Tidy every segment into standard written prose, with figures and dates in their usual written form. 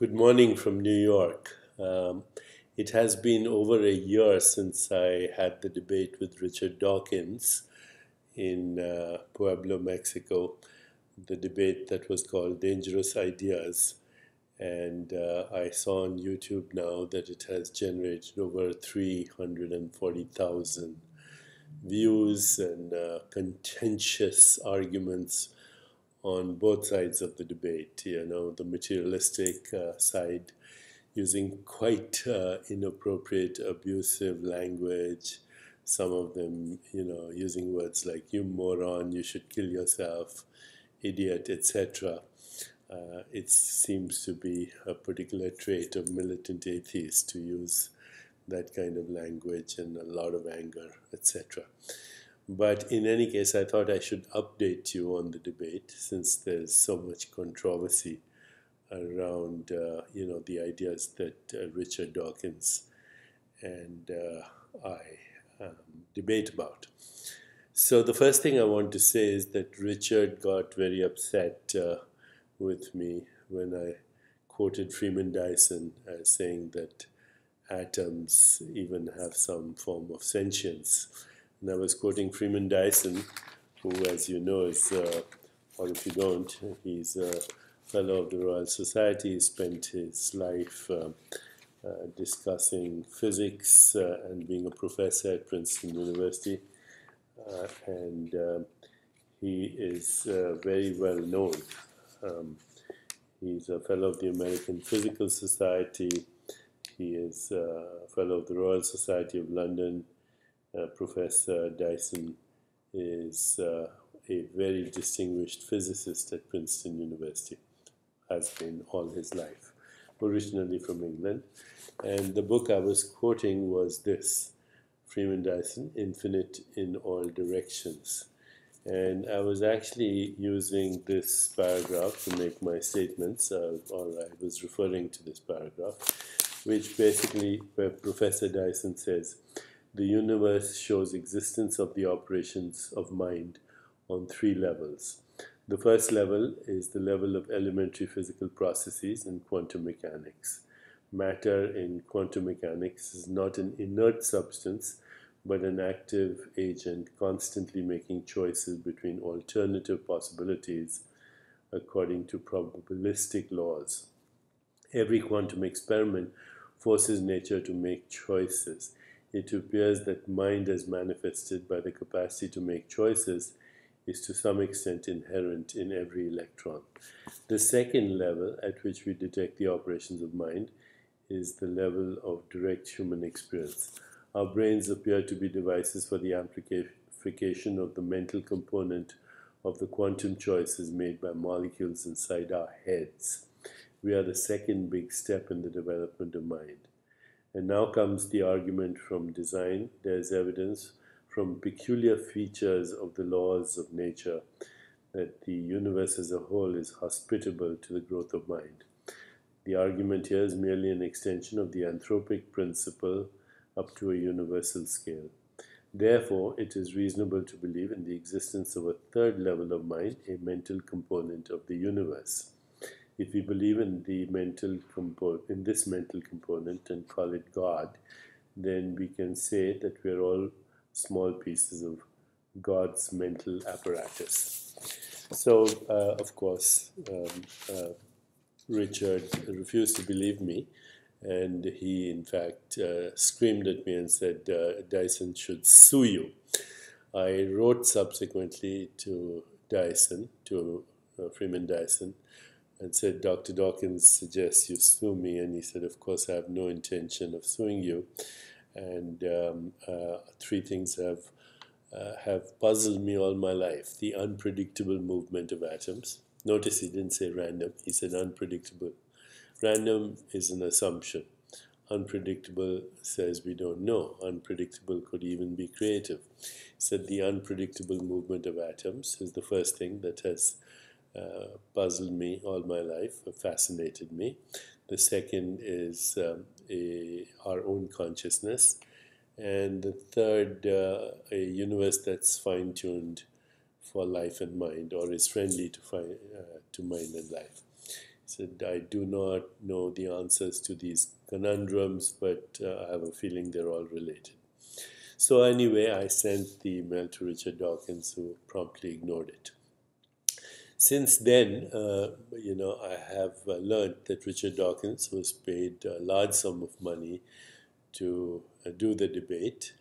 Good morning from New York. It has been over a year since I had the debate with Richard Dawkins in Pueblo, Mexico, the debate that was called Dangerous Ideas. And I saw on YouTube now that it has generated over 340,000 views and contentious arguments on both sides of the debate. The materialistic side using quite inappropriate, abusive language. Some of them, using words like "you moron," "you should kill yourself," "idiot," etc. It seems to be a particular trait of militant atheists to use that kind of language and a lot of anger, etc. But in any case, I thought I should update you on the debate since there's so much controversy around, the ideas that Richard Dawkins and I debate about. So the first thing I want to say is that Richard got very upset with me when I quoted Freeman Dyson as saying that atoms even have some form of sentience. And I was quoting Freeman Dyson, who, as you know, is, or if you don't, he's a fellow of the Royal Society. He spent his life discussing physics and being a professor at Princeton University. And he is very well known. He's a fellow of the American Physical Society. He is a fellow of the Royal Society of London. Professor Dyson is a very distinguished physicist at Princeton University, has been all his life, originally from England. And the book I was quoting was this, Freeman Dyson, Infinite in All Directions. And I was actually using this paragraph to make my statements, or I was referring to this paragraph, which basically, where Professor Dyson says, the universe shows existence of the operations of mind on three levels. The first level is the level of elementary physical processes in quantum mechanics. Matter in quantum mechanics is not an inert substance, but an active agent constantly making choices between alternative possibilities according to probabilistic laws. Every quantum experiment forces nature to make choices. It appears that mind as manifested by the capacity to make choices is to some extent inherent in every electron. The second level at which we detect the operations of mind is the level of direct human experience. Our brains appear to be devices for the amplification of the mental component of the quantum choices made by molecules inside our heads. We are the second big step in the development of mind. And now comes the argument from design. There is evidence from peculiar features of the laws of nature that the universe as a whole is hospitable to the growth of mind. The argument here is merely an extension of the anthropic principle up to a universal scale. Therefore, it is reasonable to believe in the existence of a third level of mind, a mental component of the universe. If we believe in this mental component and call it God, then we can say that we are all small pieces of God's mental apparatus. So, of course, Richard refused to believe me, and he, in fact, screamed at me and said, Dyson should sue you. I wrote subsequently to Dyson, to Freeman Dyson, and said, Dr. Dawkins suggests you sue me. And he said, of course, I have no intention of suing you. And three things have puzzled me all my life. The unpredictable movement of atoms. Notice he didn't say random. He said unpredictable. Random is an assumption. Unpredictable says we don't know. Unpredictable could even be creative. He said the unpredictable movement of atoms is the first thing that has puzzled me all my life, fascinated me. The second is our own consciousness. And the third, a universe that's fine-tuned for life and mind, or is friendly to mind and life. said, I do not know the answers to these conundrums, but I have a feeling they're all related. So anyway, I sent the email to Richard Dawkins, who promptly ignored it. Since then, I have learned that Richard Dawkins was paid a large sum of money to do the debate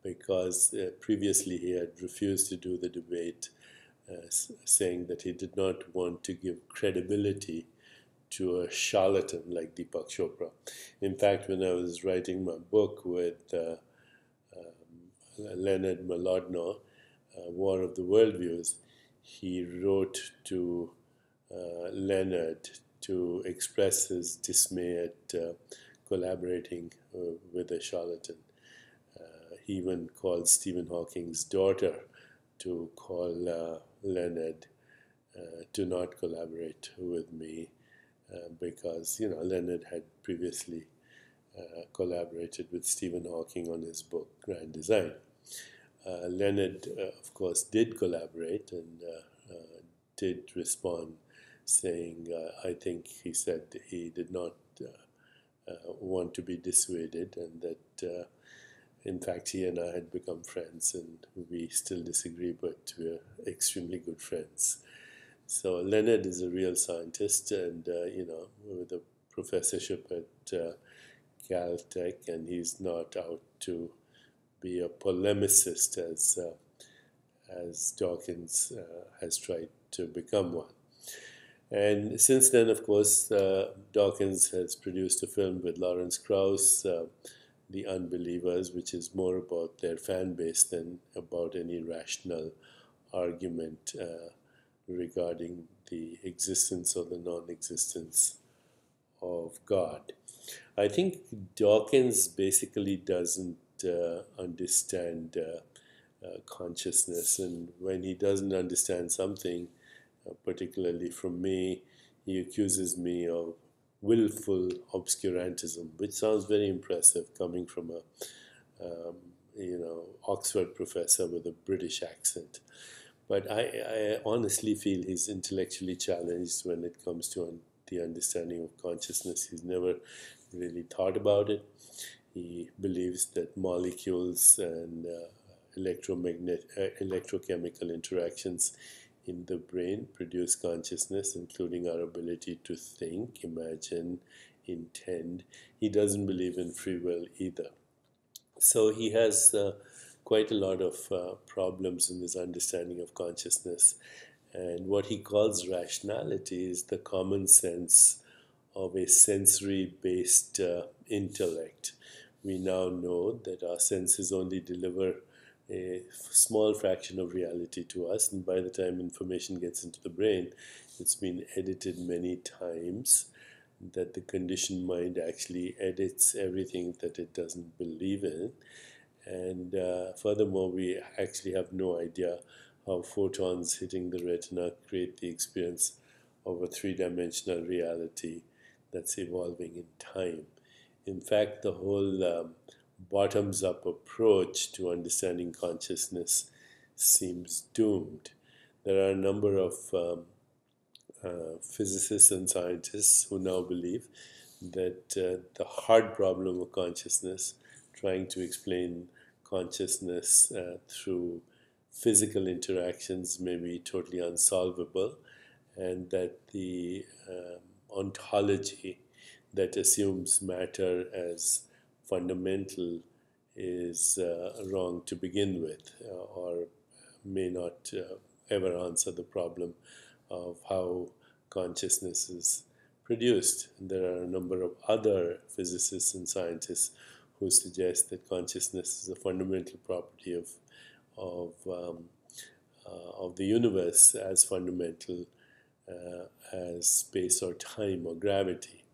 because previously he had refused to do the debate, saying that he did not want to give credibility to a charlatan like Deepak Chopra. In fact, when I was writing my book with Leonard Malodno, War of the Worldviews, he wrote to Leonard to express his dismay at collaborating with a charlatan. He even called Stephen Hawking's daughter to call Leonard to not collaborate with me because, Leonard had previously collaborated with Stephen Hawking on his book, Grand Design. Leonard, of course, did collaborate and did respond, saying, I think he said he did not want to be dissuaded, and that, in fact, he and I had become friends, and we still disagree, but we're extremely good friends. So Leonard is a real scientist, and, with a professorship at Caltech, and he's not out to be a polemicist as Dawkins has tried to become one. And since then, of course, Dawkins has produced a film with Lawrence Krauss, The Unbelievers, which is more about their fan base than about any rational argument regarding the existence or the non-existence of God. I think Dawkins basically doesn't understand consciousness, and when he doesn't understand something, particularly from me, he accuses me of willful obscurantism, which sounds very impressive coming from a Oxford professor with a British accent. But I honestly feel he's intellectually challenged when it comes to the understanding of consciousness. He's never really thought about it. He believes that molecules and electrochemical interactions in the brain produce consciousness, including our ability to think, imagine, intend. He doesn't believe in free will either. So he has quite a lot of problems in his understanding of consciousness. And what he calls rationality is the common sense of a sensory-based intellect. We now know that our senses only deliver a small fraction of reality to us, and by the time information gets into the brain, it's been edited many times, that the conditioned mind actually edits everything that it doesn't believe in. And furthermore, we actually have no idea how photons hitting the retina create the experience of a three-dimensional reality that's evolving in time. In fact, the whole bottoms-up approach to understanding consciousness seems doomed. There are a number of physicists and scientists who now believe that the hard problem of consciousness, trying to explain consciousness through physical interactions, may be totally unsolvable, and that the ontology that assumes matter as fundamental is wrong to begin with, or may not ever answer the problem of how consciousness is produced. And there are a number of other physicists and scientists who suggest that consciousness is a fundamental property of the universe, as fundamental as space or time or gravity.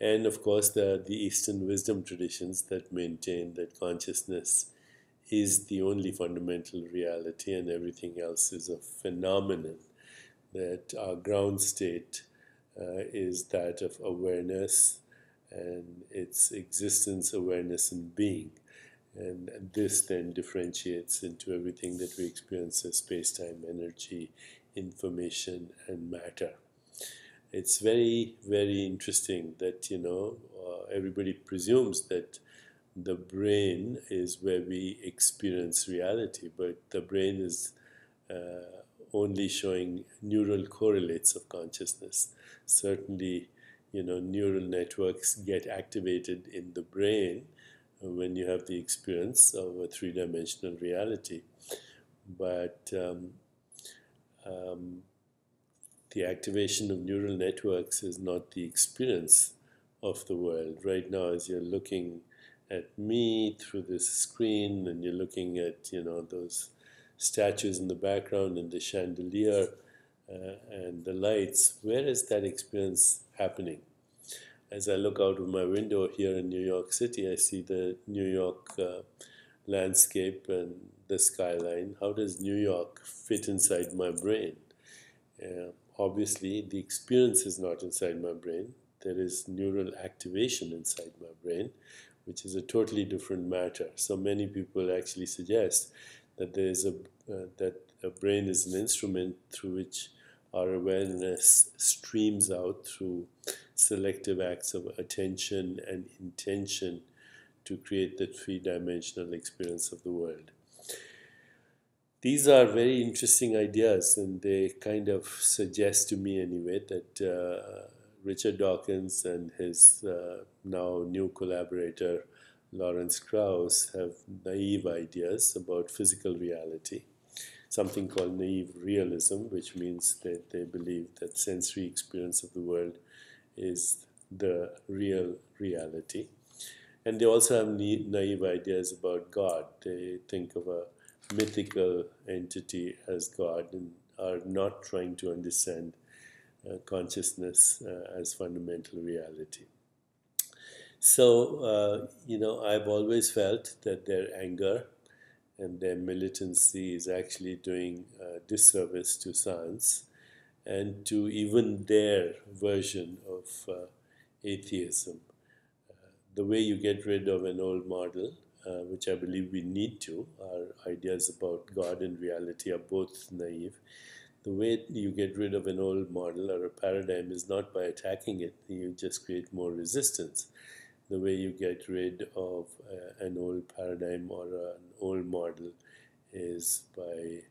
And of course, the Eastern wisdom traditions that maintain that consciousness is the only fundamental reality and everything else is a phenomenon, that our ground state is that of awareness and its existence, awareness, and being. And this then differentiates into everything that we experience as space-time, energy, information, and matter. it's very, very interesting that, everybody presumes that the brain is where we experience reality, but the brain is only showing neural correlates of consciousness. Certainly, neural networks get activated in the brain when you have the experience of a three-dimensional reality. But the activation of neural networks is not the experience of the world. Right now, as you're looking at me through this screen, and you're looking at those statues in the background and the chandelier and the lights, where is that experience happening? As I look out of my window here in New York City, I see the New York landscape and the skyline. How does New York fit inside my brain? Obviously, the experience is not inside my brain. There is neural activation inside my brain, which is a totally different matter. So many people actually suggest that there is that a brain is an instrument through which our awareness streams out through selective acts of attention and intention to create the three-dimensional experience of the world. These are very interesting ideas, and they kind of suggest to me anyway that Richard Dawkins and his now new collaborator Lawrence Krauss have naive ideas about physical reality, something called naive realism, which means that they believe that sensory experience of the world is the real reality. And they also have naive ideas about God. They think of a mythical entity as God and are not trying to understand consciousness as fundamental reality. So, I've always felt that their anger and their militancy is actually doing disservice to science and to even their version of atheism. The way you get rid of an old model, which I believe we need to, our ideas about God and reality are both naive. The way you get rid of an old model or a paradigm is not by attacking it, you just create more resistance. The way you get rid of an old paradigm or an old model is by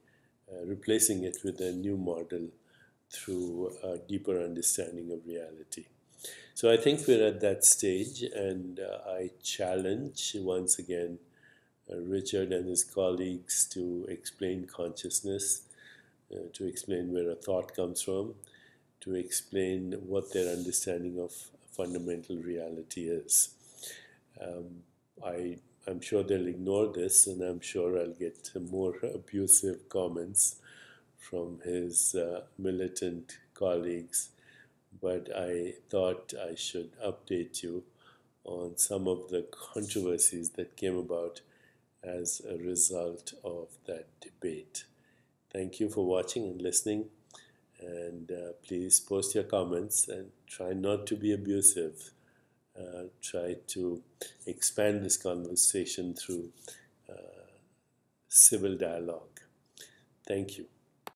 replacing it with a new model through a deeper understanding of reality. So I think we're at that stage, and I challenge once again Richard and his colleagues to explain consciousness, to explain where a thought comes from, to explain what their understanding of fundamental reality is. I'm sure they'll ignore this, and I'm sure I'll get more abusive comments from his militant colleagues, but I thought I should update you on some of the controversies that came about as a result of that debate. Thank you for watching and listening, and please post your comments and try not to be abusive. Try to expand this conversation through civil dialogue. Thank you.